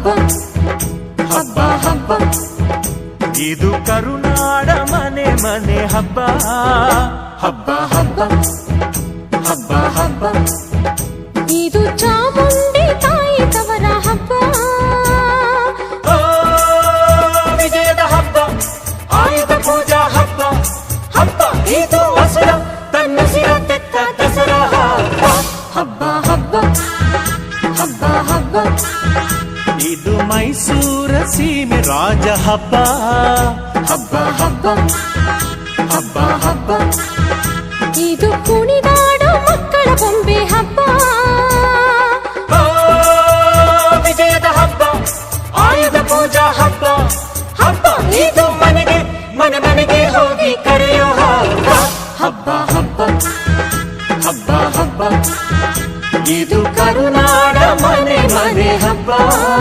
ಹಬ್ಬ ಹಬ್ಬ ಹಬ್ಬ ಇದು ಕರುನಾಡ ಮನೆ ಮನೆ ಹಬ್ಬ ಹಬ್ಬ ಹಬ್ಬ ಹಬ್ಬ ಹಬ್ಬ ಇದು ಚಾಮುಂಡಿ ತಾಯಿ ತವರ ಹಬ್ಬ ವಿಜಯದ ಹಬ್ಬ ಆಯುಧ ಪೂಜಾ ಹಬ್ಬ ಹಬ್ಬ ಇದು ಹಸುರ ತನ್ನ ಸಿರ ತೆತ್ತ ದಸರಾ ಹಬ್ಬ ಹಬ್ಬ ಹಬ್ಬ ಹಬ್ಬ ಇದು ಮೈಸೂರ ಸೀಮೆ ರಾಜ ಹಬ್ಬ ಹಬ್ಬ ಹಬ್ಬ ಹಬ್ಬ ಹಬ್ಬ ಇದು ಕುಣಿದಾಡೋ ಮಕ್ಕಳ ಬೊಂಬೆ ಹಬ್ಬ